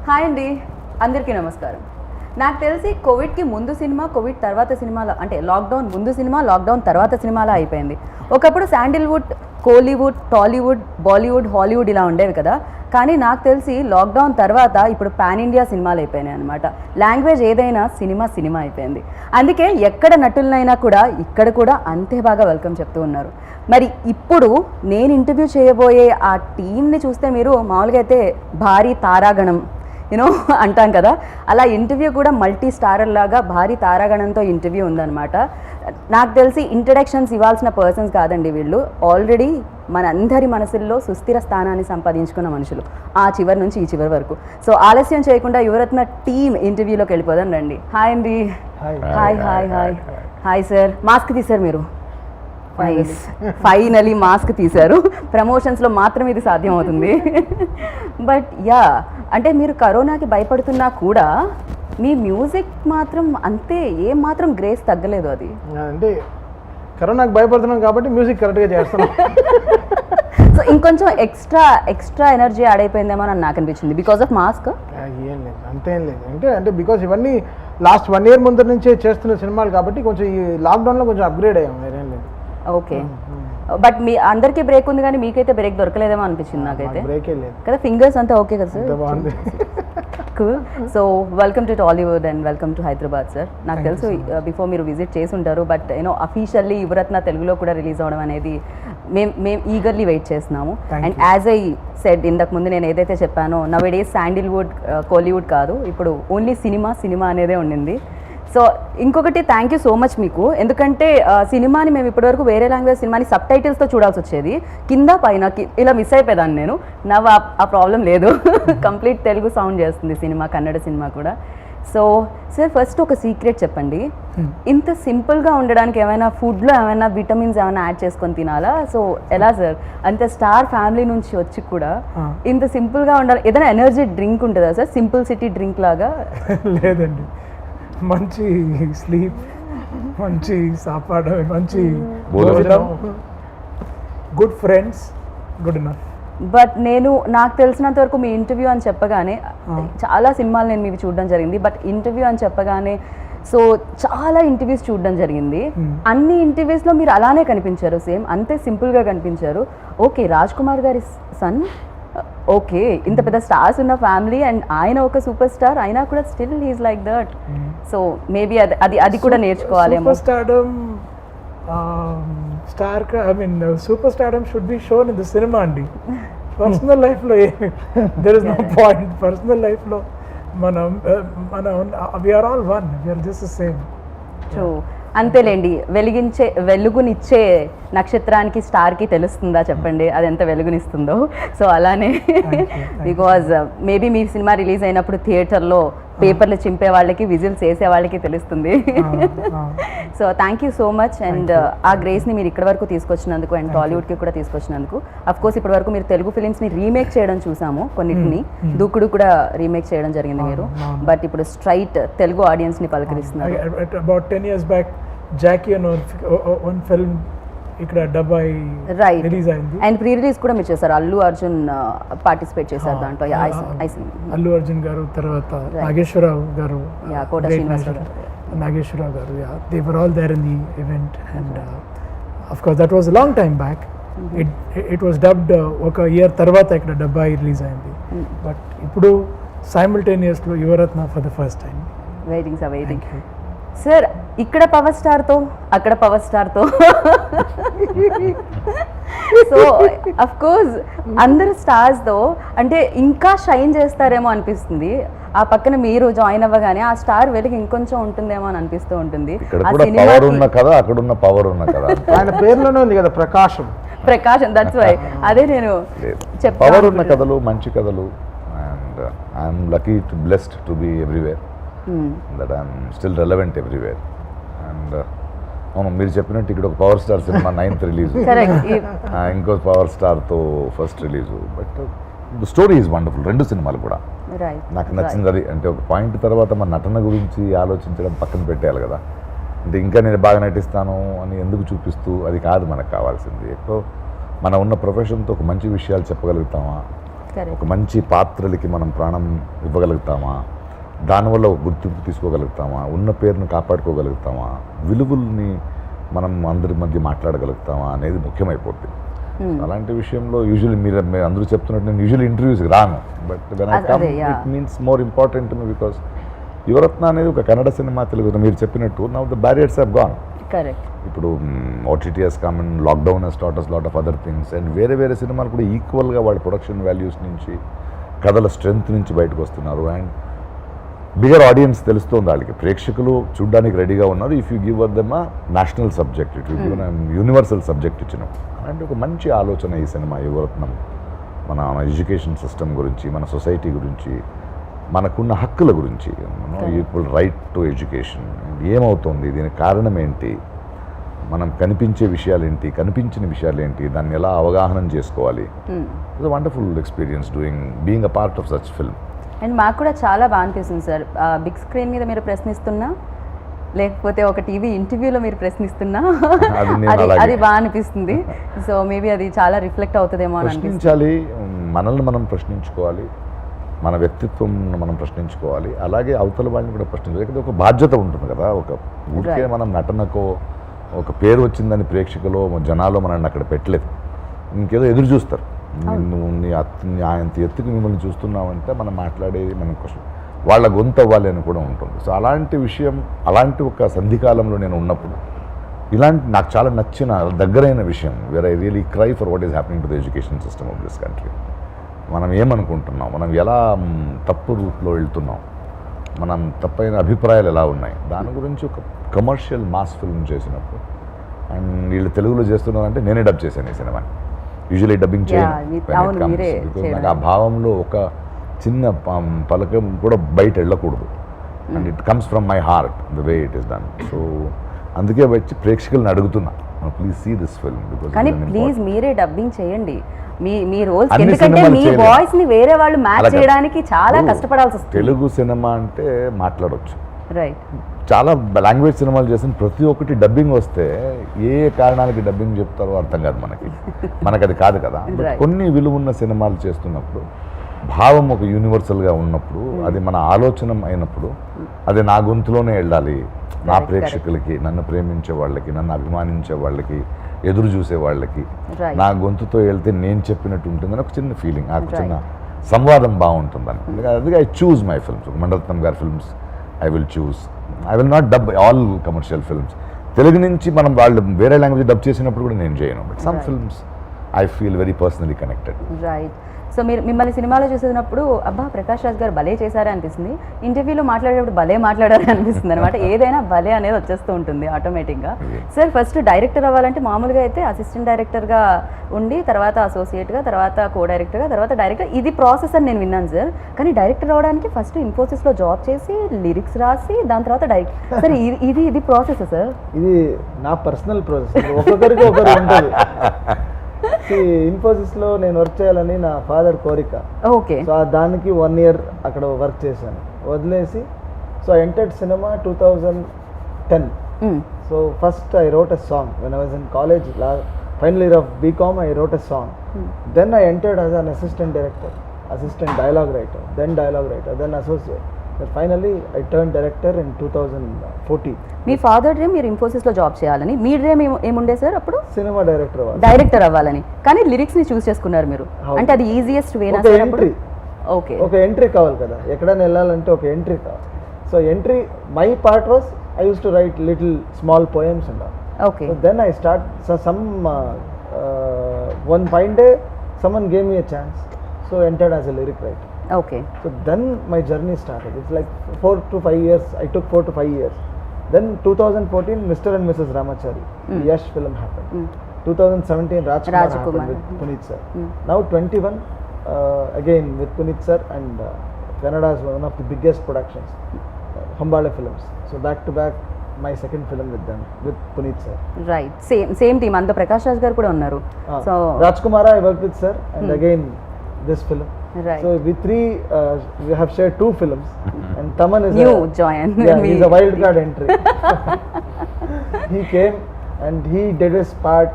Hi అండి, అందరికీ నమస్కారం. నాకు తెలిసి కోవిడ్కి ముందు సినిమా, కోవిడ్ తర్వాత సినిమాలో, అంటే లాక్డౌన్ ముందు సినిమా, లాక్డౌన్ తర్వాత సినిమాలో అయిపోయింది. ఒకప్పుడు శాండిల్వుడ్, కోలీవుడ్, టాలీవుడ్, బాలీవుడ్, హాలీవుడ్ ఇలా ఉండేవి కదా. కానీ నాకు తెలిసి లాక్డౌన్ తర్వాత ఇప్పుడు పాన్ ఇండియా సినిమాలు అయిపోయినాయి అనమాట. లాంగ్వేజ్ ఏదైనా సినిమా సినిమా అయిపోయింది. అందుకే ఎక్కడ నటులనైనా కూడా ఇక్కడ కూడా అంతే బాగా వెల్కమ్ చెప్తూ ఉన్నారు. మరి ఇప్పుడు నేను ఇంటర్వ్యూ చేయబోయే ఆ టీంని చూస్తే మీరు మామూలుగా అయితే భారీ తారాగణం అంటాం కదా, అలా ఇంటర్వ్యూ కూడా మల్టీ స్టారర్ లాగా భారీ తారాగణంతో ఇంటర్వ్యూ ఉందన్నమాట. నాకు తెలిసి ఇంట్రడక్షన్స్ ఇవ్వాల్సిన పర్సన్స్ కాదండి వీళ్ళు. ఆల్రెడీ మన అందరి మనసుల్లో సుస్థిర స్థానాన్ని సంపాదించుకున్న మనుషులు, ఆ చివరి నుంచి ఈ చివరి వరకు. సో ఆలస్యం చేయకుండా యువరత్న టీమ్ ఇంటర్వ్యూలోకి వెళ్ళిపోదాం రండి. హాయ్ అండి. Hi hi hi hi sir. Mask తీశారు మీరు, ఫైనలీ మాస్క్ తీశారు. ప్రమోషన్స్లో మాత్రం ఇది సాధ్యం అవుతుంది. బట్ యా, అంటే మీరు కరోనాకి భయపడుతున్నా కూడా మీ మ్యూజిక్ మాత్రం అంతే, ఏం మాత్రం గ్రేస్ తగ్గలేదు. అది అంటే కరోనాకి భయపడుతున్నాం కాబట్టి మ్యూజిక్ కరెక్ట్గా చేస్తున్నాం. సో ఇంకొంచెం ఎక్స్ట్రా ఎనర్జీ యాడ్ అయిపోయిందేమో అని నాకు అనిపించింది బికాస్ ఆఫ్ మాస్క్. ఏం లేదు, అంతేం లేదు. అంటే బికాస్ ఇవన్నీ లాస్ట్ 1 year ముందు నుంచే చేస్తున్న సినిమాలు కాబట్టి కొంచెం ఈ లాక్డౌన్లో కొంచెం అప్గ్రేడ్ అయ్యాం, వేరేం లేదు. ఓకే, బట్ మీ అందరికీ బ్రేక్ ఉంది కానీ మీకైతే బ్రేక్ దొరకలేదేమో అనిపించింది నాకైతే. బ్రేకే లేదు కదా, ఫింగర్స్ అంతా ఓకే కదా సార్? బాగుంది. Cool. So welcome to Tollywood and welcome to Hyderabad sir. నాకు తెలుసు బిఫోర్ మీరు విజిట్ చేసి ఉంటారు, బట్ అఫీషియల్లీ యువరత్న తెలుగులో కూడా రిలీజ్ అవ్వడం అనేది మేము ఈగర్లీ వెయిట్ చేస్తున్నాము. అండ్ యాజ్ ఐ సెడ్ ఇంతకు ముందు నేను ఏదైతే చెప్పానో, నౌడేస్ శాండిల్వుడ్, కోలీవుడ్ కాదు, ఇప్పుడు ఓన్లీ సినిమా అనేదే ఉండింది. సో ఇంకొకటి థ్యాంక్ యూ సో మచ్ మీకు, ఎందుకంటే సినిమాని మేము ఇప్పటివరకు వేరే లాంగ్వేజ్ సినిమాని సబ్ టైటిల్స్తో చూడాల్సి వచ్చేది, కింద పైన ఇలా మిస్ అయిపోయేదాన్ని నేను. ఆ ప్రాబ్లం లేదు. కంప్లీట్ తెలుగు సౌండ్ చేస్తుంది సినిమా, కన్నడ సినిమా కూడా. సో సార్, ఫస్ట్ ఒక సీక్రెట్ చెప్పండి. ఇంత సింపుల్గా ఉండడానికి ఏమైనా ఫుడ్లో ఏమైనా విటమిన్స్ ఏమైనా యాడ్ చేసుకొని తినాలా? సో ఎలా సార్, అంత స్టార్ ఫ్యామిలీ నుంచి వచ్చి కూడా ఇంత సింపుల్గా ఉండాలి? ఏదైనా ఎనర్జీ డ్రింక్ ఉంటుందా సార్, సింపుల్ సిటీ డ్రింక్ లాగా? లేదండి, మంచి స్లీప్, మంచి సాపాడు, మంచి భోజనం, good friends, good enough. But నాకు తెలిసినంత వరకు మీ ఇంటర్వ్యూ అని చెప్పగానే, చాలా సినిమాలు నేను మీకు చూడడం జరిగింది, బట్ ఇంటర్వ్యూ అని చెప్పగానే సో చాలా ఇంటర్వ్యూస్ చూడడం జరిగింది. అన్ని ఇంటర్వ్యూస్లో మీరు అలానే కనిపించారు, సేమ్ అంతే సింపుల్గా కనిపించారు. ఓకే, రాజ్ కుమార్ గారి సన్, ఓకే, ఇంత పెద్ద స్టార్స్ ఉన్న ఫ్యామిలీ అండ్ ఆయన ఒక సూపర్ స్టార్ అయినా కూడా still he's like that. So maybe అది కూడా నేర్చుకోవాలేమో. Super stardom should be shown in the cinema అండి. పర్సనల్ లైఫ్లో there is no point. Personal లైఫ్లో మనం we are all one, we are just the same. True, అంతేలేండి. వెలుగునిచ్చే నక్షత్రానికి, స్టార్కి తెలుస్తుందా చెప్పండి అది ఎంత వెలుగునిస్తుందో? సో అలానే బికాజ్ మేబీ మీ సినిమా రిలీజ్ అయినప్పుడు థియేటర్లో పేపర్లు చింపే వాళ్ళకి, విజిల్స్ వేసే వాళ్ళకి తెలుస్తుంది. So thank you so much. And ఆ గ్రేస్ని మీరు ఇక్కడ వరకు తీసుకొచ్చినందుకు అండ్ టాలీవుడ్కి కూడా తీసుకొచ్చినందుకు. అఫ్ కోర్స్ ఇప్పటి వరకు మీరు తెలుగు ఫిలిమ్స్ని రీమేక్ చేయడం చూసాము, కొన్నిటిని. దూకుడు కూడా రీమేక్ చేయడం జరిగింది మీరు, బట్ ఇప్పుడు స్ట్రైట్ తెలుగు ఆడియన్స్ని పలకరిస్తున్నారు. అబౌట్ 10 years back జాకీ అని వన్ ఫిల్మ్ ఇక్కడ డబ్బాయి రిలీజ్ అయింది, అండ్ ప్రీ రిలీజ్ కూడా మీరు చేశారు. అల్లు అర్జున్ పార్టిసిపేట్ చేశారు దాంట్లో. అల్లు అర్జున్ గారు, తర్వాత నాగేశ్వరరావు గారు, కోట శ్రీనివాసరావు గారు, they were all there in the event. And of course that was a long time back. It was dubbed ఒక ఇయర్ తర్వాత ఇక్కడ డబ్బాయి రిలీజ్ అయింది. బట్ ఇప్పుడు సైమల్టేనియస్లో Yuvarathna for the first time. Waiting sir, ఇక్కడ పవర్ స్టార్తో, అక్కడ పవర్ స్టార్తో. సో అఫ్ కోర్స్ అందరు స్టార్స్తో అంటే ఇంకా షైన్ చేస్తారేమో అనిపిస్తుంది. ఆ పక్కన మీరు జాయిన్ అవ్వగానే ఆ స్టార్ వెలుగు ఇంకొంచెం ఉంటుందేమో అని అనిపిస్తూ ఉంటుంది. ఆయన పేరులోనే ఉంది కదా, ప్రకాశం. దట్స్ వై అదే నేను పవర్ ఉన్న కథలు, మంచి కథలు. And I'm lucky to blessed to be everywhere, that I'm still relevant everywhere. And అవును, మీరు చెప్పినట్టు ఇక్కడ ఒక power star cinema 9th release, ఇంకో పవర్ స్టార్తో first release. But the story is wonderful. 2 సినిమాలు కూడా నాకు నచ్చింది అది. అంటే ఒక పాయింట్ తర్వాత మన నటన గురించి ఆలోచించడం పక్కన పెట్టేయాలి కదా. అంటే ఇంకా నేను బాగా నటిస్తాను అని ఎందుకు చూపిస్తూ, అది కాదు మనకు కావాల్సింది. ఎక్కువ మనం ఉన్న ప్రొఫెషన్తో ఒక మంచి విషయాలు చెప్పగలుగుతామా, Correct. ఒక మంచి పాత్రలకి మనం ప్రాణం ఇవ్వగలుగుతామా, దానివల్ల ఒక గుర్తింపు తీసుకోగలుగుతామా, ఉన్న పేరును కాపాడుకోగలుగుతామా, విలువల్ని మనం అందరి మధ్య మాట్లాడగలుగుతామా అనేది ముఖ్యమైపోతుంది. అలాంటి విషయంలో యూజువల్లీ మీరు అందరూ చెప్తున్నట్టు నేను యూజువల్లీ ఇంటర్వ్యూస్కి రాను, but when I come it means more important because Yuvarathnaa అనేది ఒక కన్నడ సినిమా, తెలుగు మీరు చెప్పినట్టు now the barriers have gone. Correct. ఇప్పుడు OTT has come and lockdown has taught us lot of other things and వేరే వేరే సినిమాలు కూడా ఈక్వల్గా వాళ్ళ ప్రొడక్షన్ వాల్యూస్ నుంచి, కథల స్ట్రెంగ్త్ నుంచి బయటకు వస్తున్నారు. అండ్ బిగర్ ఆడియన్స్ తెలుస్తుంది వాళ్ళకి, ప్రేక్షకులు చూడడానికి రెడీగా ఉన్నారు. If you give them a national subject, it you universal subject ఇచ్చినాం. అలాంటి ఒక మంచి ఆలోచన ఈ సినిమా యువరత్నం. మన ఎడ్యుకేషన్ సిస్టమ్ గురించి, మన సొసైటీ గురించి, మనకున్న హక్కుల గురించి, ఈక్వల్ రైట్ టు ఎడ్యుకేషన్ ఏమవుతుంది, దీనికి కారణం ఏంటి, మనం కనిపించే విషయాలు ఏంటి, కనిపించిన విషయాలు ఏంటి, దాన్ని ఎలా అవగాహన చేసుకోవాలి. It's a wonderful experience being a part of such film. And మాకు కూడా చాలా బాగా అనిపిస్తుంది సార్, బిగ్ స్క్రీన్ మీద మీరు ప్రశ్నిస్తున్నా లేకపోతే ఒక టీవీ ఇంటర్వ్యూలో మీరు ప్రశ్నిస్తున్నా అది బాగా అనిపిస్తుంది. సో మేబీ అది చాలా రిఫ్లెక్ట్ అవుతుందేమో అని ప్రశ్నించాలి, మనల్ని మనం ప్రశ్నించుకోవాలి, మన వ్యక్తిత్వం మనం ప్రశ్నించుకోవాలి, అలాగే అవతల వాళ్ళని కూడా ప్రశ్నించాలి. లేకపోతే ఒక బాధ్యత ఉంటుంది కదా, ఒక ఊరికే మనం నటనకో ఒక పేరు వచ్చిందని ప్రేక్షకులు జనాలు మనల్ని అక్కడ పెట్టలేదు, ఇంకేదో ఎదురు చూస్తారు. అంత ఎత్తుకు మిమ్మల్ని చూస్తున్నామంటే మనం మాట్లాడేది మనం వాళ్ళ గొంతు అవ్వాలి అని కూడా ఉంటుంది. సో అలాంటి విషయం, అలాంటి ఒక సంధికాలంలో నేను ఉన్నప్పుడు ఇలాంటి నాకు చాలా నచ్చిన దగ్గరైన విషయం, where I really cry for what is happening to the education system of this country. మనం ఏమనుకుంటున్నాం, మనం ఎలా తప్పు రూట్లో వెళ్తున్నాం, మనం తప్పైన అభిప్రాయాలు ఎలా ఉన్నాయి, దాని గురించి ఒక కమర్షియల్ మాస్ ఫిల్మ్ చేసినప్పుడు. అండ్ వీళ్ళు తెలుగులో చేస్తున్నారంటే నేనే డబ్ చేశాను ఈ సినిమాని. యూజువల్లీ డబ్బింగ్ చేయను, నాకు ఆ భావంలో ఒక చిన్న పలకం కూడా బయట వెళ్ళకూడదు. And it comes from my heart the way it is done. So అందుకే వచ్చి ప్రేక్షకులను అడుగుతున్నా, ప్లీజ్ సీ దిస్ ఫిల్మ్. కానీ ప్లీజ్ మీరే డబ్బింగ్ చేయండి మీ రోల్స్, ఎందుకంటే మీ వాయిస్ ని వేరే వాళ్ళు మ్యాచ్ చేయడానికి చాలా కష్టపడాల్సి వస్తుంది. తెలుగు సినిమా అంటే మాట్లాడవచ్చు, రైట్, చాలా లాంగ్వేజ్ సినిమాలు చేసిన ప్రతి ఒక్కటి డబ్బింగ్ వస్తే ఏ కారణాలకి డబ్బింగ్ చెప్తారో అర్థం కాదు మనకి అది కాదు కదా. కొన్ని విలువున్న సినిమాలు చేస్తున్నప్పుడు, భావం ఒక యూనివర్సల్గా ఉన్నప్పుడు, అది మన ఆలోచన అయినప్పుడు, అది నా గొంతులోనే వెళ్ళాలి, నా ప్రేక్షకులకి, నన్ను ప్రేమించే వాళ్ళకి, నన్ను అభిమానించే వాళ్ళకి, ఎదురు చూసే వాళ్ళకి నా గొంతుతో వెళ్తే నేను చెప్పినట్టు ఉంటుందని ఒక చిన్న ఫీలింగ్, నాకు చిన్న సంవాదం బాగుంటుందని. అందుకే I choose my films. Maniratnam గారి films I will choose. I will not dub all commercial films. Telugu నుంచి మనం వాళ్ళు వేరే లాంగ్వేజ్ డబ్ చేసినప్పుడు కూడా నేను చేయను, but some films I feel very personally connected. Right. So మీరు మిమ్మల్ని సినిమాలో చూసినప్పుడు అబ్బా ప్రకాష్ రాజ్ గారు భలే చేశారే అనిపిస్తుంది, ఇంటర్వ్యూలో మాట్లాడేటప్పుడు భలే మాట్లాడారే అనిపిస్తుంది అనమాట. ఏదైనా భలే అనేది వచ్చేస్తూ ఉంటుంది ఆటోమేటిక్గా. సార్ ఫస్ట్ డైరెక్టర్ అవ్వాలంటే మామూలుగా అయితే అసిస్టెంట్ డైరెక్టర్గా ఉండి, తర్వాత అసోసియేట్గా, తర్వాత కో డైరెక్టర్గా, తర్వాత డైరెక్టర్, ఇది ప్రాసెస్ అని నేను విన్నాను సార్. కానీ డైరెక్టర్ అవ్వడానికి ఫస్ట్ ఇన్ఫోసిస్లో జాబ్ చేసి లిరిక్స్ రాసి దాని తర్వాత డైరెక్ట్ సార్, ఇది ప్రాసెస్ సార్? ఇది నా పర్సనల్ ప్రాసెస్, ఒక్కొక్కరికి ఒకరు ఉంటుంది. ఇన్ఫోసిస్లో నేను వర్క్ చేయాలని నా ఫాదర్ కోరిక. ఓకే. సో దానికి 1 year అక్కడ వర్క్ చేశాను, వదిలేసి so I entered cinema 2010. So first I wrote a song when I was in college, final year of BCom. I wrote a song. Then I entered as an assistant director, assistant dialogue writer, then dialogue writer, then associate. Finally I turned director in 2014. Me father dream మీరు ఇన్ఫోసిస్లో job చేయాలని, మీ dream ఏముండే sir అప్పుడు? Cinema director అవ్వాలని. కానీ లిరిక్స్ని చూస్ చేసుకున్నారు మీరు, అంటే అది ఈజియెస్ట్ వేనా? ఓకే, ఒక ఎంట్రీ కావాలి కదా, ఎక్కడైనా వెళ్ళాలంటే ఒక ఎంట్రీ కావాలి. So entry, my part was I use to right little small poems and all. Okay. So then I start. So one fine day, someone gave me a chance. So entered as a lyric writer. Okay. So then my journey started. It's like 4 to 5 years. I took 4 to 5 years. Then 2014, Mr. and Mrs. Ramachari, Yash film happened. 2017, Rajkumar happened with Puneet sir. Now 21, again with Puneet sir, and Canada is one of the biggest productions, Hambale Films. So back to back. My second film with them, with Puneet sir. Right, same team. Ando Prakash Raj garu kuda unnaru. So Rajkumar I worked with sir, and again this film. Right. So we three we have shared 2 films, and Taman is new join. Yeah, he's a wild card entry. He came and he did his part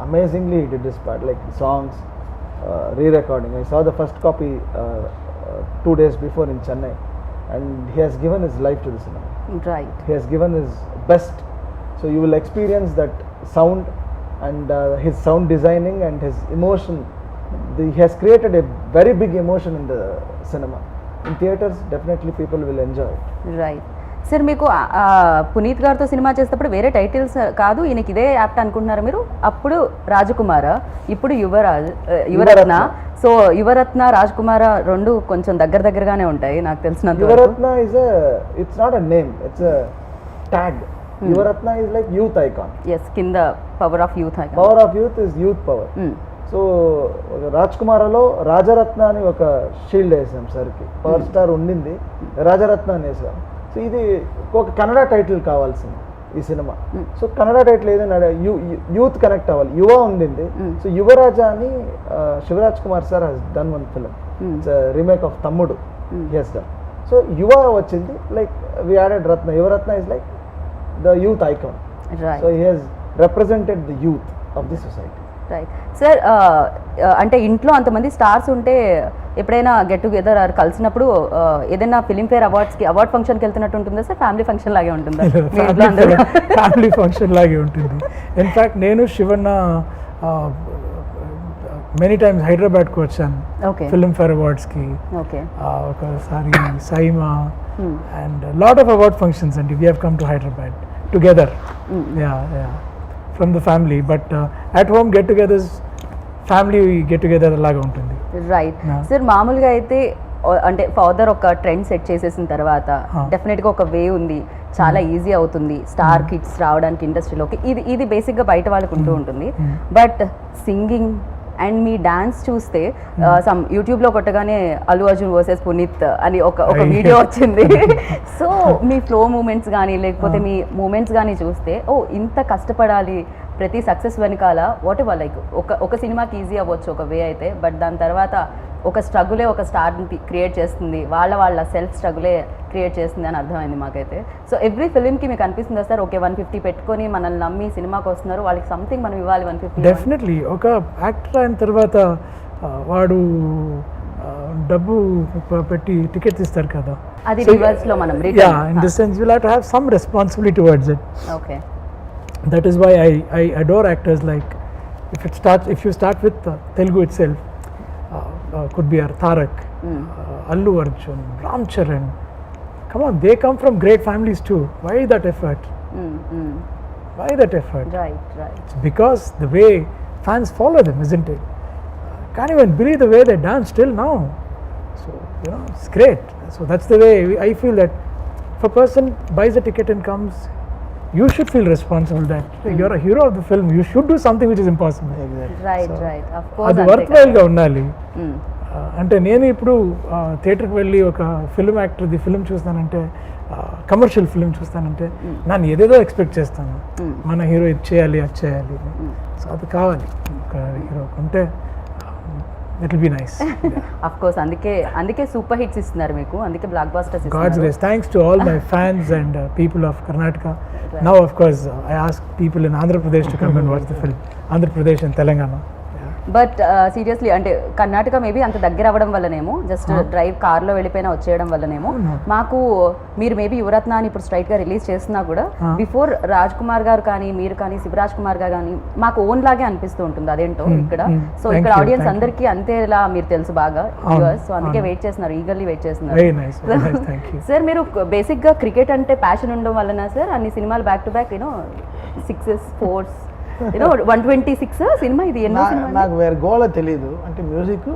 amazingly. He did his part, like songs. re-recording. I saw the first copy 2 days before in Chennai, and he has given his life to the cinema. Right He has given his best, so you will experience that sound and his sound designing and his emotion. He has created a very big emotion in the cinema. In theaters, definitely people will enjoy it. Right sir మీకు పునీత్ గారితో cinema చేసేటప్పుడు వేరే titles కాదు ఈయనకి ఇదే apt అనుకుంటున్నారా మీరు? అప్పుడు రాజకుమార, ఇప్పుడు యువరత్న. సో యువరత్న రాజకుమార రెండు కొంచెం దగ్గరగానే ఉంటాయి నాకు తెలిసినంత వరకు. Yuvaratna is it's not a name, it's a tag. Yuvaratna is like youth icon. Yes, కింద power of youth. Power of youth is youth power. So Raj కుమారలో రాజరత్న అని ఒక షీల్డ్ వేసాం సార్కి. పవర్ స్టార్ ఉండింది, రాజరత్న అని వేసాం. సో ఇది ఒక కన్నడ టైటిల్ కావాల్సింది ఈ సినిమా. సో కన్నడ టైటిల్ ఏదైనా యూత్ కనెక్ట్ అవ్వాలి. యువ ఉండింది, సో యువరాజా అని Shivaraj Kumar sir he's done one film. It's remake of Thammudu he's done. So Yuva వచ్చింది, like we added Ratna. Yuvaratna is like the youth icon. So he has represented the youth of the society. Right sir, అంటే ఇంట్లో అంతమంది stars ఉంటే ఎప్పుడైనా get together కలిసినప్పుడు ఏదైనా Filmfare అవార్డ్స్కి award ఫంక్షన్కి వెళ్తున్నట్టు ఉంటుందా సార్? ఫ్యామిలీ ఫంక్షన్ లాగే ఉంటుందా? మీ ఇంట్లో అందరూ ఫ్యామిలీ ఫంక్షన్ లాగే ఉంటుంది. ఇన్ఫ్యాక్ట్ నేను శివన్న మెనీ టైమ్స్ హైదరాబాద్కి వచ్చాను ఓకే ఫిల్మ్ఫేర్ అవార్డ్స్కి. ఓకే ఒకసారి SIIMA and lot of award functions అండి. We have come to Hyderabad together. From the family, but at home get togethers family get together లాగా ఉంటుంది. రైట్ సార్, మామూలుగా అయితే అంటే ఫాదర్ ఒక ట్రెండ్ సెట్ చేసేసిన తర్వాత డెఫినెట్గా ఒక వే ఉంది, చాలా ఈజీ అవుతుంది స్టార్ కిడ్స్ రావడానికి ఇండస్ట్రీలోకి. ఇది బేసిక్గా బయట వాళ్ళకు ఉంటూ ఉంటుంది. But singing and me dance చూస్తే సమ్ యూట్యూబ్లో కొట్టగానే అల్లు అర్జున్ వర్సెస్ పునీత్ అని ఒక వీడియో వచ్చింది. సో మీ ఫ్లో మూమెంట్స్ కానీ లేకపోతే మీ మూమెంట్స్ కానీ చూస్తే ఇంత కష్టపడాలి ప్రతి సక్సెస్ వెనకాల. వాట్ ఎవర్ లైక్ ఒక సినిమాకి ఈజీ అవ్వచ్చు ఒక వే అయితే, బట్ దాని తర్వాత ఒక స్ట్రగులే ఒక స్టార్ని క్రియేట్ చేస్తుంది, వాళ్ళ సెల్ఫ్ స్ట్రగులే క్రియేట్ చేస్తుంది అని అర్థమైంది మాకైతే. సో ఎవ్రీ ఫిలింకి మీకు అనిపిస్తుంది సార్, ఓకే 150 పెట్టుకొని మనల్ని నమ్మి సినిమాకి వస్తున్నారు, వాళ్ళకి సంథింగ్ మనం ఇవ్వాలి 150. డెఫినెట్లీ ఒక యాక్టర్ అయిన తర్వాత వాడు డబ్బు పెట్టి టికెట్స్ ఇస్తారు కదా, అది రివర్స్లో మనం in this sense will have to have some responsibility towards it. Okay, that is why I adore actors like if you start with Telugu itself, could be Tarak, Allu Arjun, Ram Charan. Come on, they come from great families too. Why that effort? Why that effort? right. It's because the way fans follow them, isn't it? Can't even believe the way they dance till now. So it's great. So that's the way I feel that if a person buys a ticket and comes, you should feel responsible that you're a hero of the film. You should do something which is impossible. right of course. అది వర్త్వైల్గా ఉండాలి. అంటే నేను ఇప్పుడు థియేటర్కి వెళ్ళి ఒక film యాక్టర్ది film చూస్తానంటే, commercial film చూస్తానంటే నన్ను ఏదేదో ఎక్స్పెక్ట్ చేస్తాను. మన హీరో ఇది చేయాలి అది చేయాలి. సో అది కావాలి ఒక హీరో ఉంటే, it will be nice. Of course అందుకే సూపర్ హిట్స్ ఇస్తున్నారు మీకు, అందుకే బ్లాక్ బాస్టర్స్ God's ఇస్తున్నారు. grace. Thanks to all my fans and people of Karnataka. Now, of course, I ask people in Andhra Pradesh to come and watch the film. Andhra Pradesh and Telangana. But seriously అంటే Karnataka maybe అంత దగ్గర అవ్వడం వల్లనేమో, just drive కార్లో వెళ్ళిపోయినా వచ్చేయడం వల్లనేమో మాకు మీరు maybe Yuvaratna అని ఇప్పుడు స్ట్రైట్గా రిలీజ్ చేస్తున్నా కూడా బిఫోర్ రాజ్ కుమార్ గారు కానీ మీరు కానీ శివరాజ్ కుమార్ గారు కానీ మాకు ఓన్ లాగే అనిపిస్తూ ఉంటుంది. అదేంటో ఇక్కడ సో ఇక్కడ ఆడియన్స్ అందరికీ అంతేలా మీరు తెలుసు బాగా వ్యూవర్స్, సో అందుకే వెయిట్ చేస్తున్నారు, ఈగర్లీ వెయిట్ చేస్తున్నారు. Very nice. Very nice. Thank you. Sir మీరు బేసిక్గా క్రికెట్ అంటే ప్యాషన్ ఉండడం వలన సార్ అన్ని సినిమాలు back to back 6s 4s 126 cinema ఇది ఎన్నో సినిమా? నాకు వేరే గోళ తెలియదు. అంటే మ్యూజిక్,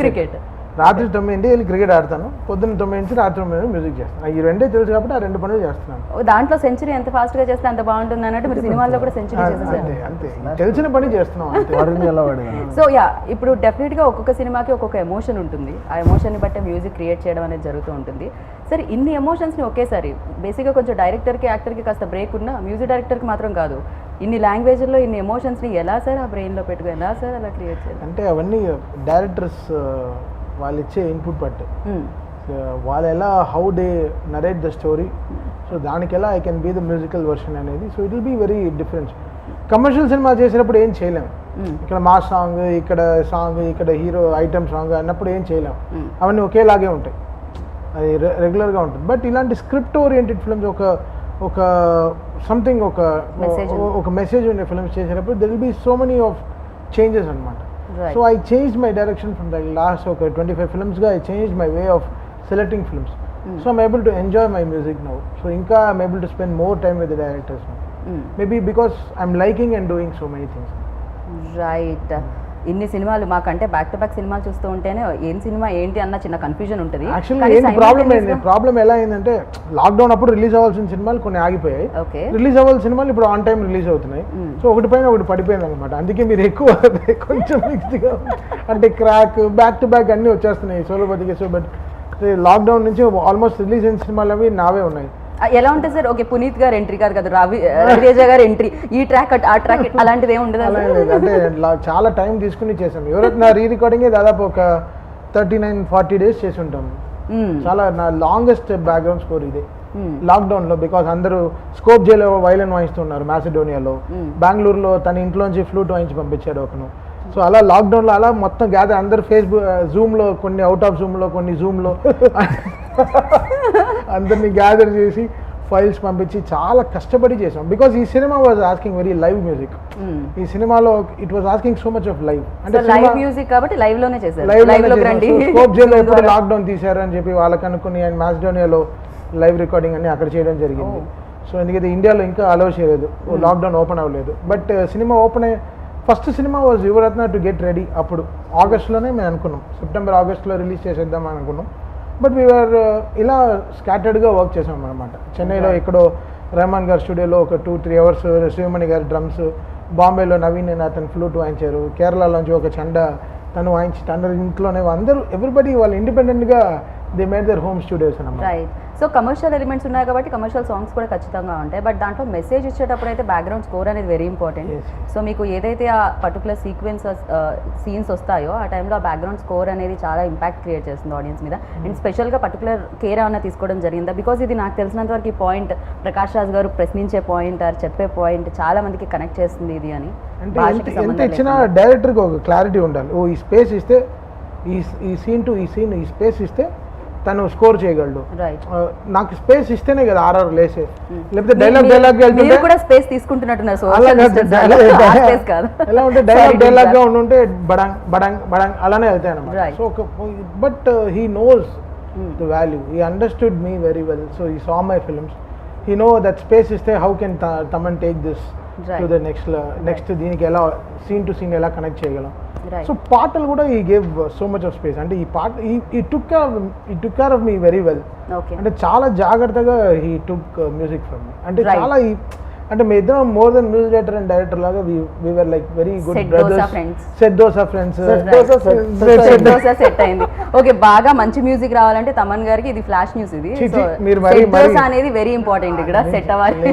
క్రికెట్. రాత్రి 9 వెళ్ళి క్రికెట్ ఆడతాను, పొద్దున్న 9 నుంచి రాత్రి 9 మ్యూజిక్ చేస్తాను. ఈ రెండే తెలుసు కాబట్టి ఆ రెండు పనులు చేస్తున్నాను. దాంట్లో సెంచరీ ఎంత ఫాస్ట్ గా చేస్తే అంత బాగుంటుంది అన్నట్టు మీరు సినిమాల్లో కూడా సెంచరీ చేసేసారు. అంతే అంతే, తెలిసిన పని చేస్తున్నాం అంతే. ఎలా వాడినా సో ఇప్పుడు డెఫినెట్ గా ఒక్కొక్క సినిమాకి ఒక్కొక్క ఎమోషన్ ఉంటుంది, ఆ ఎమోషన్ ని బట్టి మ్యూజిక్ క్రియేట్ చేయడం అనేది జరుగుతూ ఉంటుంది. సరే ఇన్ని ఎమోషన్స్ ని ఒకేసారి బేసిక్ గా కొంచెం డైరెక్టర్ కి యాక్టర్ కి కాస్త బ్రేక్ ఉన్నా మ్యూజిక్ డైరెక్టర్ కి మాత్రం కాదు, ఇన్ని లాంగ్వేజ్లో ఇన్ని ఎమోషన్స్ ని ఎలా సార్ ఆ బ్రెయిన్ లో పెట్టుకుని ఎలా సార్ అలా క్రియేట్ చేయాలి? అంటే అవన్నీ డైరెక్టర్స్ వాళ్ళు ఇచ్చే ఇన్పుట్ బట్టి, వాళ్ళు ఎలా how they narrate the story, so దానికి ఎలా I can be the musical version అనేది. So it will be very difference. Commercial cinema చేసినప్పుడు ఏం చేయలేము, ఇక్కడ మాస్ సాంగ్, ఇక్కడ హీరో ఐటమ్ సాంగ్ అన్నప్పుడు ఏం చేయలేం, అవన్నీ ఒకేలాగే ఉంటాయి, అది రెగ్యులర్గా ఉంటుంది. బట్ ఇలాంటి స్క్రిప్ట్ ఓరియంటెడ్ ఫిల్మ్స్ ఒక సంథింగ్ ఒక మెసేజ్ ఉండే ఫిల్మ్స్ చేసేటప్పుడు there will be so many of changes అనమాట. Right. So I change my direction from the last ఒక 25 ఫిల్మ్స్గా I change my way of selecting films. So I'm able to enjoy my music now. So ఇంకా I'm able to spend more time with the directors now. Maybe because I'm liking and doing so many things. Right. ఇన్ని సినిమాలు మాకంటే back to back సినిమాలు చూస్తూ ఉంటేనే ఏం cinema ఏంటి అన్న చిన్న కన్ఫ్యూజన్ ఉంటుంది. యాక్చువల్లీ ఏం ప్రాబ్లం ఎలా అయిందంటే లాక్డౌన్ అప్పుడు రిలీజ్ అవ్వాల్సిన సినిమాలు కొన్ని ఆగిపోయాయి, ఓకే, రిలీజ్ అవ్వాల్సిన సినిమాలు ఇప్పుడు ఆన్ టైం రిలీజ్ అవుతున్నాయి. సో ఒకటి పైన ఒకటి పడిపోయింది అనమాట. అందుకే మీరు ఎక్కువ కొంచెం మిక్స్డ్గా అంటే క్రాక్ బ్యాక్ టు బ్యాక్ అన్నీ వచ్చేస్తున్నాయి సోలో బతికేసో. బట్ లాక్డౌన్ నుంచి ఆల్మోస్ట్ రిలీజ్ అయిన సినిమాలు అవి నావే ఉన్నాయి. ఎలా ఉంటుంది సార్? ఓకే, పునీత్ గారు ఎంట్రీ కాదు కదా, రవితేజ గారు ఎంట్రీ, ఈ ట్రాక్ ఆ ట్రాక్ అలాంటిది ఏమి ఉండదు. అంటే చాలా టైం తీసుకుని చేసాం. ఎవరైనా రీ రికార్డింగే దాదాపు ఒక 39-40 days చేసి ఉంటాం. చాలా నా లాంగెస్ట్ బ్యాక్గ్రౌండ్ స్కోర్ ఇదే లాక్డౌన్ లో. బికాస్ అందరూ స్కోప్ జేలో వైలన్ వాయిస్తున్నారు మాసిడోనియాలో, బెంగళూరులో తన ఇంట్లోంచి ఫ్లూట్ వాయించి పంపించాడు ఒకను. సో అలా లాక్డౌన్లో అలా మొత్తం గ్యాదర్ అందరు ఫేస్బుక్ జూమ్లో, కొన్ని అవుట్ ఆఫ్ జూమ్లో, కొన్ని జూమ్లో అందరినీ గ్యాదర్ చేసి ఫైల్స్ పంపించి చాలా కష్టపడి చేసాం. బికాస్ ఈ cinema was asking very live music. ఈ సినిమాలో it was asking so much of live. అంటే లైవ్ మ్యూజిక్ కాబట్టి లైవ్ లోనే చేశారు. స్కోప్ జేలో ఎప్పుడు లాక్డౌన్ తీశారు అని చెప్పి వాళ్ళకి అనుకుని ఆయన మాసిడోనియాలో లైవ్ రికార్డింగ్ అన్ని అక్కడ చేయడం జరిగింది. సో ఎందుకంటే ఇండియాలో ఇంకా అలౌ చేయలేదు, లాక్డౌన్ ఓపెన్ అవ్వలేదు. బట్ సినిమా ఓపెన్ అయ్యి first cinema was Yuvaratna to get ready. అప్పుడు ఆగస్ట్లోనే మేము అనుకున్నాం, సెప్టెంబర్ ఆగస్ట్లో రిలీజ్ చేసేద్దాం అనుకున్నాం. బట్ వీఆర్ ఇలా స్కాటర్డ్గా వర్క్ చేసాం అనమాట. చెన్నైలో ఎక్కడో రెహమాన్ గారి స్టూడియోలో ఒక 2-3 hours శివమణి గారి డ్రమ్స్, బాంబేలో నవీన్ అని అతను ఫ్లూట్ వాయించారు, కేరళలోంచి ఒక చండ తను వాయించి అందరు ఇంట్లోనే అందరూ ఎవ్రీబడి వాళ్ళు ఇండిపెండెంట్గా they made their home studios అన్నమాట. రైట్. సో కమర్షియల్ ఎలిమెంట్స్ ఉన్నాయి కాబట్టి కమర్షియల్ సాంగ్స్ కూడా ఖచ్చితంగా ఉంటాయి. బట్ దాంట్లో మెసేజ్ ఇచ్చేటప్పుడు అయితే బ్యాక్గ్రౌండ్ స్కోర్ అనేది వెరీ ఇంపార్టెంట్. సో మీకు ఏదైతే ఆ పర్టికులర్ సీన్స్ వస్తాయో ఆ టైంలో ఆ బ్యాక్గ్రౌండ్ స్కోర్ అనేది చాలా ఇంపాక్ట్ క్రియేట్ చేస్తుంది ఆడియన్స్ మీద. అండ్ స్పెషల్గా పర్టికులర్ కేర్ ఏమైనా తీసుకోవడం జరిగిందా? బికాజ్ ఇది నాకు తెలిసినంత వరకు ఈ పాయింట్ ప్రకాష్ రాజ్ గారు ప్రశ్నించే పాయింట్ ఆర్ చెప్పే పాయింట్ చాలా మందికి కనెక్ట్ చేస్తుంది ఇది అని. అంటే ఎంత ఇచ్చినా డైరెక్టర్కి ఒక క్లారిటీ ఉండాలి. ఓ ఈ స్పేస్ ఇస్తే ఈ సీన్ టు ఈ సీన్ ఈ స్పేస్ ఇస్తే తను స్కోర్ చేయగలడు. నాకు స్పేస్ ఇస్తేనే కదా ఆర్ఆర్ లేసే, లేకపోతే డైలాగ్ వెళ్తుంటే కూడా స్పేస్ తీసుకుంటున్నట్టున్నారు. ఎలా ఉంటే డైలాగ్ గా ఉంటే బడంగ్ బడంగ్ బడంగ్ అలానే వెళ్తాయి అన్నమాట. So but he knows the value, he understood me very well. So he saw my films, he know that space ఇస్తే how can Thaman take this to the next దీనికి ఎలా సీన్ టు సీన్ ఎలా connect చేయగలం. So పాటలు కూడా ఈ gave so much of space. అంటే ఈ పాట ఈ took care of me very well. అంటే చాలా జాగ్రత్తగా he took music from me. అంటే చాలా అంటే మీ ఇద్దరం more than music director and director లాగా we were like very good brothers. Set dosa friends. Set అయింది. ఓకే, బాగా మంచి మ్యూజిక్ రావాలంటే తమన్ గారికి ఇది ఫ్లాష్ న్యూస్. ఇది మీరు అనేది వెరీ ఇంపార్టెంట్ ఇక్కడ సెట్ అవ్వాలి.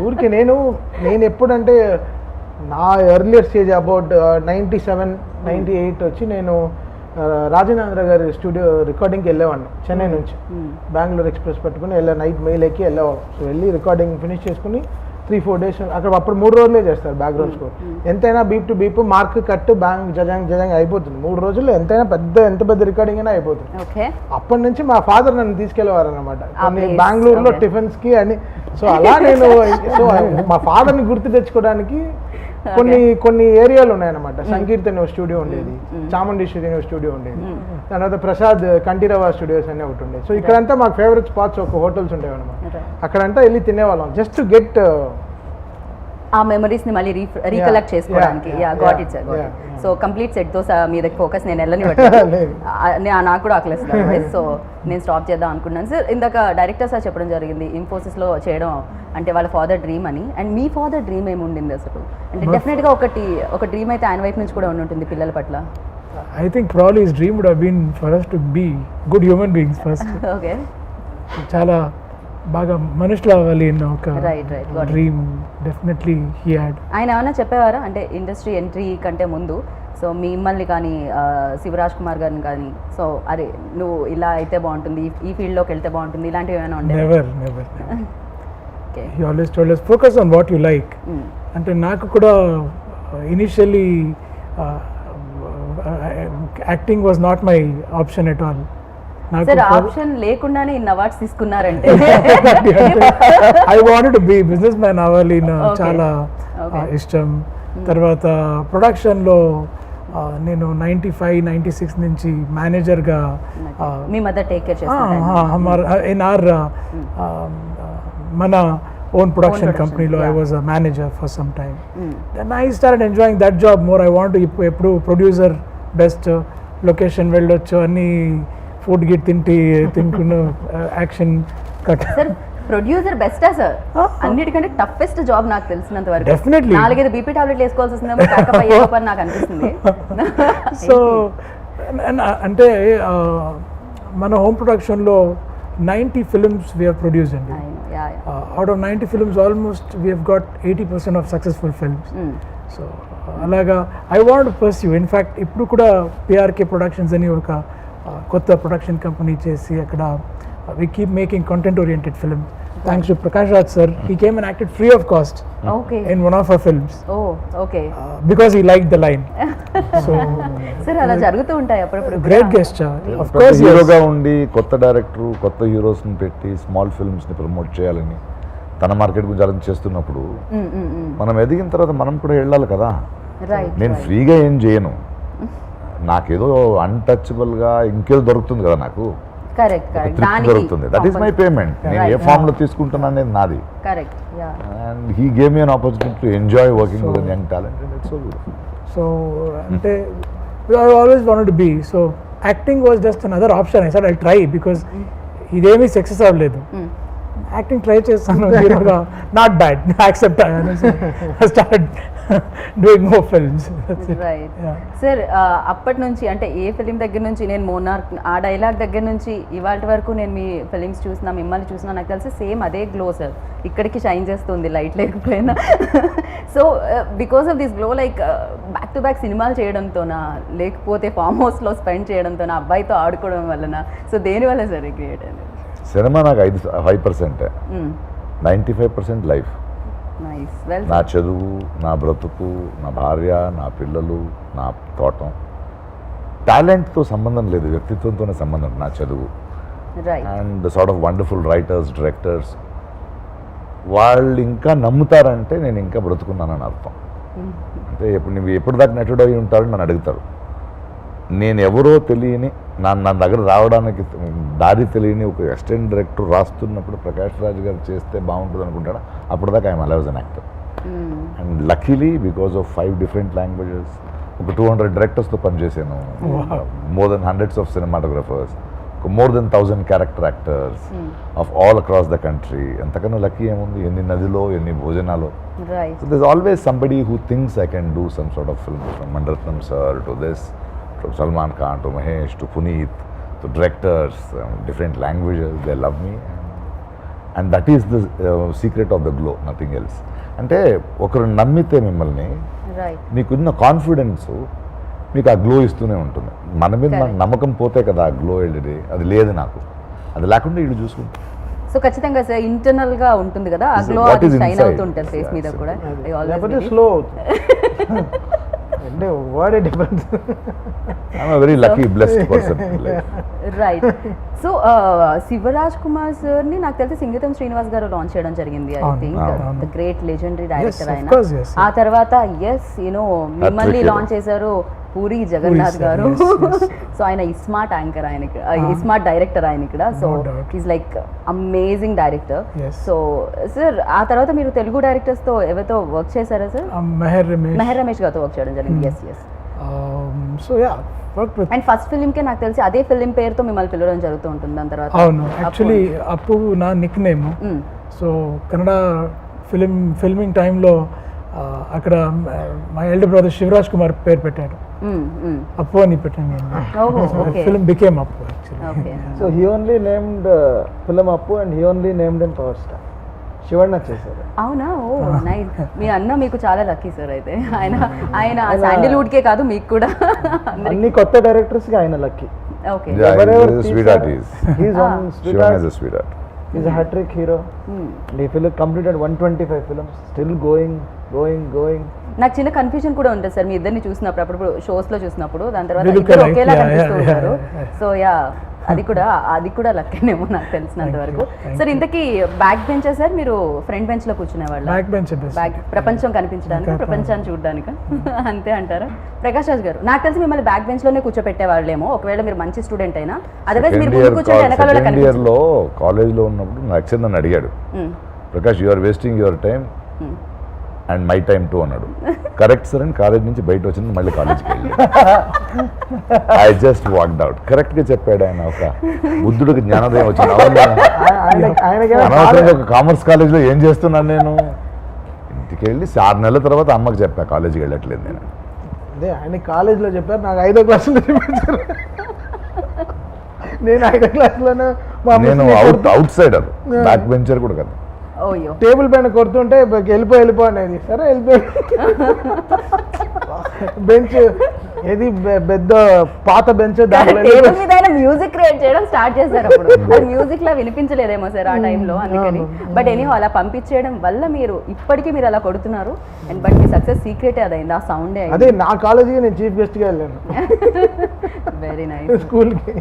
ఊరికి నేను ఎప్పుడంటే నా ఎర్లియర్ స్టేజ్ అబౌట్ 97-98 వచ్చి నేను రాజేంద్ర గారి స్టూడియో రికార్డింగ్కి వెళ్ళేవాడిని. చెన్నై నుంచి బెంగళూరు ఎక్స్ప్రెస్ పట్టుకుని నైట్ మెయిల్ ఎక్కి వెళ్ళేవాళ్ళం. సో వెళ్ళి రికార్డింగ్ ఫినిష్ చేసుకుని 3-4 days అక్కడ అప్పుడు 3 రోజులే చేస్తారు బ్యాక్గ్రౌండ్ స్కోర్. ఎంతైనా beep to beep mark cut bang జజాంగ్ అయిపోతుంది 3 రోజుల్లో. ఎంత పెద్ద రికార్డింగ్ అయినా అయిపోతుంది. అప్పటి నుంచి మా ఫాదర్ నన్ను తీసుకెళ్లేవారు అనమాట కొన్ని బెంగళూరులో టిఫిన్స్కి అని. సో అలా నేను మా ఫాదర్ని గుర్తు తెచ్చుకోవడానికి కొన్ని ఏరియాలు ఉన్నాయన్నమాట. సంకీర్తన్ స్టూడియో ఉండేది, చాముండేశ్వరి స్టూడియో ఉండేది, తర్వాత ప్రసాద్ కంఠీరవ స్టూడియోస్ అనే ఒకటి ఉండేది. సో ఇక్కడంతా మాకు ఫేవరెట్ స్పాట్స్ ఒక హోటల్స్ ఉండేవి అనమాట. అక్కడంతా వెళ్ళి తినేవాళ్ళం జస్ట్ టు గెట్ ఆ మెమరీస్ ని మళ్ళీ రీకలెక్ట్ చేసుకోవడానికి. Got it sir. So complete set dosa మీద ఫోకస్ నేను వెళ్ళని నాకు కూడా ఆకలిస్తాను. సో నేను స్టాప్ చేద్దాం అనుకున్నాను సార్. ఇందాక డైరెక్టర్ సార్ చెప్పడం జరిగింది ఇన్ఫోసిస్లో చేయడం అంటే వాళ్ళ ఫాదర్ డ్రీమ్ అని. అండ్ మీ ఫాదర్ డ్రీమ్ ఏమి ఉండింది అసలు? అంటే డెఫినెట్గా ఒక డ్రీమ్ అయితే ఆయన వైపు నుంచి కూడా ఉంటుంది పిల్లల పట్ల. I think probably his dream would have been for us to be good human beings first. Okay. చాలా బాగా మనుషులు అవ్వాలి అన్న ఒక డ్రీమ్ డెఫినెట్లీ హీ హ్యాడ్. ఆయన ఏమైనా చెప్పేవారా అంటే ఇండస్ట్రీ ఎంట్రీ కంటే ముందు? సో మిమ్మల్ని కానీ శివరాజ్ కుమార్ గారిని కానీ సో అరే నువ్వు ఇలా అయితే బాగుంటుంది, ఈ ఫీల్డ్లోకి వెళ్తే బాగుంటుంది ఇలాంటివి ఏమైనా ఉంటాయి? Never. He always told us focus on what you like. అంటే నాకు కూడా initially acting was not my option at all. నాకు సార్ ఆప్షన్ లేకుండానే ఇన్ని అవార్డ్స్ తీసుకున్నారంటే I wanted to be business man అవ్వాలి చాలా ఇష్టం. తర్వాత ప్రొడక్షన్లో నేను 95-96 నుంచి మేనేజర్గా మీ మదర్ టేక్ కేర్ చేస్తారు ఇన్ ఆర్ మన ఓన్ ప్రొడక్షన్ కంపెనీలో I was a manager for some time. Then I start enjoying that job more. I want ఎప్పుడు ప్రొడ్యూసర్ బెస్ట్, లొకేషన్ వెళ్ళొచ్చు, అన్ని ఫుడ్ గిట్ తింటున్న యాక్షన్ కట్. సార్ ప్రొడ్యూసర్ బెస్టా sir? అన్నిటికంటే టఫెస్ట్ జాబ్ నాకు తెలిసినంత వరకు. Definitely. 4-5 బీపీ టాబ్లెట్లు వేసుకోవాల్సి వస్తుందేమో ప్యాకప్ అయ్యే లోపల నాకు అనిపిస్తుంది. సో అంటే మన హోమ్ ప్రొడక్షన్లో 90 ఫిల్మ్స్ వీ హ్యావ్ ప్రొడ్యూస్డ్ అండి. Out of 90 films almost we have got 80% of successful films. So అలాగా ఐ వాంట్ పర్స్యూ. ఇన్ఫ్యాక్ట్ ఇప్పుడు కూడా పిఆర్కే ప్రొడక్షన్స్ అని ఒక కొత్త ప్రొడక్షన్ కంపెనీ చేసి అక్కడ we keep making content oriented film. Thanks to Prakash Raj sir, he came and acted free of cost okay in one of our films okay because he liked the line. So sir అలా జరుగుతూ ఉంటాయి అప్పుడప్పుడు. great gesture, of కొత్త course. హీరోగా ఉండి కొత్త director కొత్త హీరోస్ని పెట్టి స్మాల్ ఫిల్మ్స్ని ప్రమోట్ చేయాలని తన మార్కెట్ గురించి ఆలోచన చేస్తున్నప్పుడు మనం ఎదిగిన తర్వాత మనం కూడా వెళ్ళాలి కదా. రైట్ నేను ఫ్రీగా ఏం చేయను, నాకేదో అన్టచబుల్గా ఇంకేదో దొరుకుతుంది కదా, నాకు కరెక్ట్ తృప్తి దొరుకుతుంది. That is my payment. నేను ఏ ఫామ్ లో తీసుకుంటున్నా అనేది నాది. Correct and he gave me an opportunity to enjoy working with young talent and it's so beautiful. So ante I always wanted to be, so acting was just another option. I said I'll try because ఇదేమీ success అవ్వలేదు. Acting try చేస్తాను, హీరోగా not bad, accept. I started doing more films. Right sir. అప్పటి నుంచి అంటే ఏ film దగ్గర నుంచి నేను మోనార్క్ ఆ డైలాగ్ దగ్గర నుంచి ఇవాళ వరకు నేను మీ ఫిలిమ్స్ చూసినా, మిమ్మల్ని చూసినా, నాకు తెలిసి సేమ్ అదే గ్లో సార్. ఇక్కడికి షైన్ చేస్తుంది లైట్ లేకపోయినా. So because of this glow, like back to back సినిమాలు చేయడంతోనా, లేకపోతే ఫామ్ హౌస్లో స్పెండ్ చేయడంతోనా, అబ్బాయితో ఆడుకోవడం వలన, సో దేనివల్ల సార్ క్రియేట్ అయింది? సినిమా నాకు 5%, 95% లైఫ్. నైస్. వెల్ నా చదువు, నా బ్రతుకు, నా భార్య, నా పిల్లలు, నా తోటం. టాలెంట్తో సంబంధం లేదు, వ్యక్తిత్వంతోనే సంబంధం నా చదువు. Right and sort of wonderful writers, directors, వాళ్ళు ఇంకా నమ్ముతారంటే నేను ఇంకా బ్రతుకున్నానని అర్థం. అంటే నువ్వు ఎప్పుడు దాకా నటుడు అయి ఉంటారని నన్ను అడుగుతారు. నేను ఎవరో తెలియని నా దగ్గర రావడానికి దారి తెలియని ఒక అసిస్టెంట్ డైరెక్టర్ రాస్తున్నప్పుడు ప్రకాష్ రాజ్ గారు చేస్తే బాగుంటుంది అనుకుంటాడా, అప్పుడు దాకా I'm alive as an actor. And luckily because of 5 different languages, ఒక 200 డైరెక్టర్స్తో పనిచేసాను, more than hundreds of cinematographers, more than 1000 character actors of all across the country. ఎంతకన్నా లక్కీ ఏముంది? ఎన్ని నదిలో, ఎన్ని భోజనాలు. Right. So there's always somebody who thinks I can do some sort of film, from Mandaratnam sir to this, from Salman Khan to Mahesh to Puneet to directors, different languages, they love me, and that is the secret of the glow, nothing else. అంటే ఒకరు నమ్మితే మిమ్మల్ని, right. మీకున్న confidence మీకు ఆ glow ఇస్తూనే ఉంటుంది. మన మీద మన నమ్మకం పోతే కదా ఆ గ్లో వెళ్ళేది. అది లేదు నాకు, అది లేకుండా వీళ్ళు చూసుకుంటాం. సో ఖచ్చితంగా సార్ ఇంటర్నల్ గా ఉంటుంది కదా ఆ గ్లో, What అది is షైన్ inside? అవుతుంటారు ఫేస్ Yeah, మీద కూడా. I always లేకపోతే believe. స్లో అవుతుంది. అంటే what a difference. I'm a very lucky, blessed person in life. Right. So Shivaraj Kumar sir ని నాకు తెలిసి సింగీతం శ్రీనివాస్ గారు లాంచ్ చేయడం జరిగింది. ఐ అవును, థింక్ అవును. The great legendary director of ఆయన. course, yes. ఆ తర్వాత మిమ్మల్ని hero. లాంచ్ చేశారు పూరి జగన్నాథ్ sir, గారు. yes, yes. సో ఆయన ఇస్మార్ట్ యాంకర్, ఆయన ఇస్మార్ట్ డైరెక్టర్ ఆయన ఇక్కడ. So No doubt. Is like amazing director. Yes. So sir ఆ తర్వాత మీరు తెలుగు డైరెక్టర్స్ తో ఎవరితో వర్క్ చేశారా sir? Meher Ramesh. Meher Ramesh గారితో వర్క్ చేయడం జరిగింది. Yes yes. So yeah, worked with. And first film కే నాకు తెలిసి అదే ఫిలిం పేరుతో మిమ్మల్ని పిలవడం జరుగుతూ ఉంటుంది. దాని తర్వాత అవును, యాక్చువల్లీ అప్పు నా Nick name. So Kannada filming టైంలో అక్కడ మా ఎల్డర్ బ్రదర్ శివరాజ్ కుమార్ పేరు పెట్టాడు, అప్పు అని పెట్టాను. ఓహో ఓకే ఫిల్మ్ బికేమ్ అప్పు actually. Okay. So he only named film Appu and he only named him Power Star. Shivanna చేశారు. అవునా? ఓ నైస్. మీ అన్న మీకు చాలా లక్కీ సార్. అయితే ఆయన శాండిల్వుడ్ కే కాదు మీకు కూడా. అన్ని కొత్త డైరెక్టర్స్ కి ఆయన లక్కీ. ఓకే. Yeah, ఎవరెవరు he's a తీశారు? sweetheart he is. He's one Shivan is sweetheart. a sweetheart. He's a hat-trick hero. And he completed 125 films, still going. going. నాకు చిన్న కన్ఫ్యూజన్ కూడా ఉంటుంది సార్ మీ ఇద్దరిని చూసినప్పుడు అప్పుడు షోస్లో చూసినప్పుడు దాని తర్వాత Really ఇద్దరు correct. ఒకేలా Yeah, కనిపిస్తూ yeah, ఉంటారు yeah, సో యా అది కూడా లక్కేనేమో నాకు తెలిసినంత Thank వరకు you, thank సార్ ఇంతకీ బ్యాక్ బెంచా సార్ మీరు ఫ్రంట్ బెంచ్ లో కూర్చునే వాళ్ళ బ్యాక్ బెంచ్ బ్యాక్ ప్రపంచం కనిపించడానికి ఇంకా ప్రపంచాన్ని చూడడానికి అంతే అంటారా ప్రకాష్ రాజ్ గారు నాకు తెలిసి మిమ్మల్ని బ్యాక్ బెంచ్ లోనే కూర్చోపెట్టే వాళ్ళేమో ఒకవేళ మీరు మంచి స్టూడెంట్ అయినా అదర్వైజ్ మీరు ముందు కూర్చొని వెనకాల సెకండ్ ఇయర్లో కాలేజ్లో ఉన్నప్పుడు నా అక్షర్ నన్ను అడిగాడు Prakash you are wasting your time and my time too అన్నాడు కరెక్ట్ సార్ అని కాలేజ్ నుంచి బయట వచ్చింది మళ్ళీ కాలేజ్కి వెళ్ళి ఐ జస్ట్ వాక్డ్ అవుట్ కరెక్ట్గా చెప్పాడు ఆయన ఒక బుద్ధుడికి జ్ఞానోదయం వచ్చింది అవును ఆయనకి అనవసరంగా ఒక కామర్స్ కాలేజ్లో ఏం చేస్తున్నాను నేను ఇంటికి వెళ్ళి 6 నెలల తర్వాత అమ్మకి చెప్పా కాలేజీకి వెళ్ళట్లేదు నేను అదే ఆయన కాలేజ్లో చెప్పారు నాకు 5వ క్లాసులో చూపించారు నేను 5వ క్లాస్లోనే మా నేను అవుట్ సైడర్ బ్యాక్ బెంచర్ కూడా కదా ఓయ్యో టేబుల్ పైన కొడుతుంటే వెళ్ళిపో అనేది సరే వెళ్ళిపోయి బెంచ్ ఏది పెద్ద పాత బెంచ్ దాంట్లో టేబుల్ మీద ఆయన మ్యూజిక్ క్రియేట్ చేయడం స్టార్ట్ చేశారు అప్పుడు అది మ్యూజిక్ లా వినిపించలేదేమో సార్ ఆ టైంలో అందుకని బట్ ఎనీహో అలా పంపించేయడం వల్ల మీరు ఇప్పటికీ మీరు అలా కొడుతున్నారు అండ్ బట్ మీ సక్సెస్ సీక్రెటే అదైంది ఆ సౌండే అదే నా కాలేజీకి నేను చీఫ్ గెస్ట్గా వెళ్ళాను వెరీ నైస్ స్కూల్కి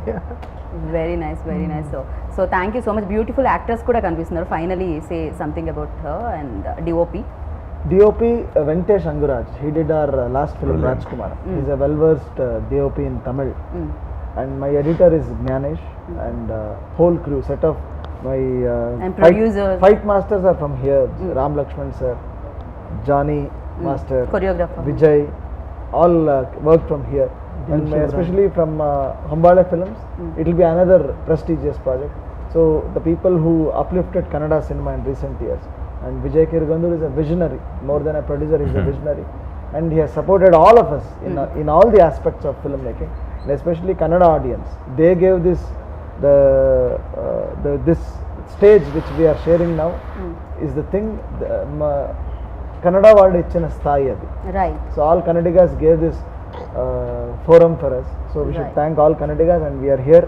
very nice so thank you so much beautiful actors కూడా కనిపిస్తున్నారు finally say something about her and DOP DOP Venkatesh Anguraj. He did our last film Rajkumar. He's a well-versed DOP in Tamil. And my editor is Gyanesh and whole crew set of my And producers. fight masters are from here. Ram Lakshman sir, Johnny master, choreographer Vijay, all work from here. And especially from Hambala Films, it will be another prestigious project. So the people who uplifted Kannada cinema in recent years. And Vijay Kirgandur is a visionary, more than a producer, he's a visionary. And he has supported all of us in all the aspects of filmmaking, and especially Kannada audience. They gave this, this stage which we are sharing now is the thing, Kannada world ichina sthayi adi. Right So all Kannadigas gave this forum for us. So we should Right. thank all Kannadigas and we are here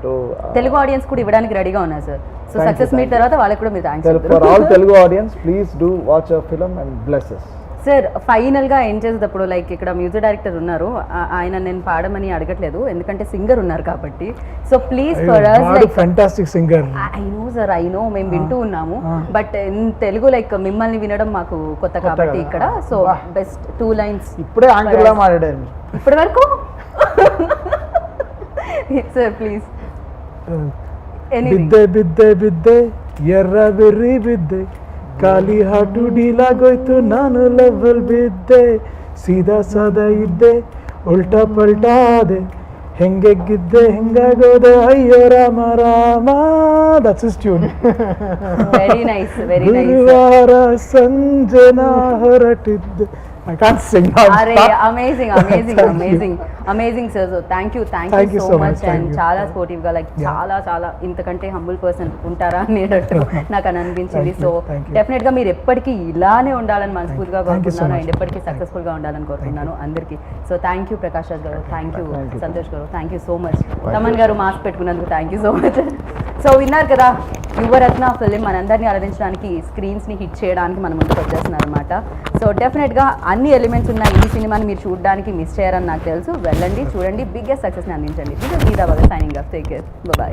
to Telugu audience కూడా ఇవ్వడానికి రెడీగా ఉన్నారు sir so Thank you, success meet thank తర్వాత వాళ్ళకి కూడా మీరు thanks for all Telugu audience, please do watch our film and bless us. Sir final గా ఏం చేసేటప్పుడు లైక్ ఇక్కడ మ్యూజిక్ డైరెక్టర్ ఉన్నారు ఆయన నేను పాడమని అడగట్లేదు ఎందుకంటే సింగర్ ఉన్నారు కాబట్టి so please for us like fantastic singer I know sir I know మేము వింటూ ఉన్నాము బట్ ఇన్ తెలుగు లైక్ మిమ్మల్ని వినడం మాకు కొత్త కాబట్టి కదా. ఇక్కడ సో బెస్ట్ 2 lines ఇప్పుడే యాంకర్లా మాట్లాడాను ఇప్పటి వరకు సార్ ప్లీజ్ ಬಿದ್ದೆ ಬಿದ್ದೆ ಬಿದ್ದೆ ಎರ್ರ ಬೆರ್ರಿ ಬಿದ್ದೆ ಖಾಲಿ ಹಾಟು ಡೀಲಾಗೋಯ್ತು ನಾನು ಲೆವೆಲ್ ಬಿದ್ದೆ ಸೀದಾ ಸಾದಾ ಇದ್ದೆ ಉಲ್ಟಾ ಪಲ್ಟಾ ಆದೆ ಹೆಂಗೆಗ್ಗಿದ್ದೆ ಹೆಂಗಾಗೋದೆ ಅಯ್ಯೋ Rama Rama that's is tune very nice ಗುರುವಾರ ಸಂಜೆ ನಾ ಹೊರಟಿದ್ದೆ I can't sing now. అరే amazing sir so thank you Thank you so so much much, thank and you. చాలా స్పోర్టివ్ గా లైక్ చాలా ఇంతకంటే హంబుల్ పర్సన్ ఉంటారా అనేటట్టు నాకు అని అనిపించింది Thank so you, thank you. Definite గా మీరు ఎప్పటికీ ఇలానే ఉండాలని మనస్ఫూర్తిగా Thank you so కోరుకుంటున్నాను much. అండ్ ఎప్పటికీ సక్సెస్ఫుల్ గా ఉండాలని కోరుకుంటున్నాను అందరికీ so thank you Prakash Raj గారు థ్యాంక్ యూ సంతోష్ గారు thank you so much Thaman గారు మాస్క్ పెట్టుకున్నందుకు thank you so much so విన్నారు కదా యువరత్న ఫిలిం మనందరినీ అలరించడానికి స్క్రీన్స్ ని హిట్ చేయడానికి మన ముందుకు వచ్చేస్తున్నారు అనమాట సో డెఫినెట్ గా అన్ని ఎలిమెంట్స్ ఉన్న ఈ సినిమాని మీరు చూడడానికి మిస్ చేయరని నాకు తెలుసు వెళ్ళండి చూడండి బిగ్గెస్ట్ సక్సెస్ ని అందించండి this is Geetha Bhagat signing off take care by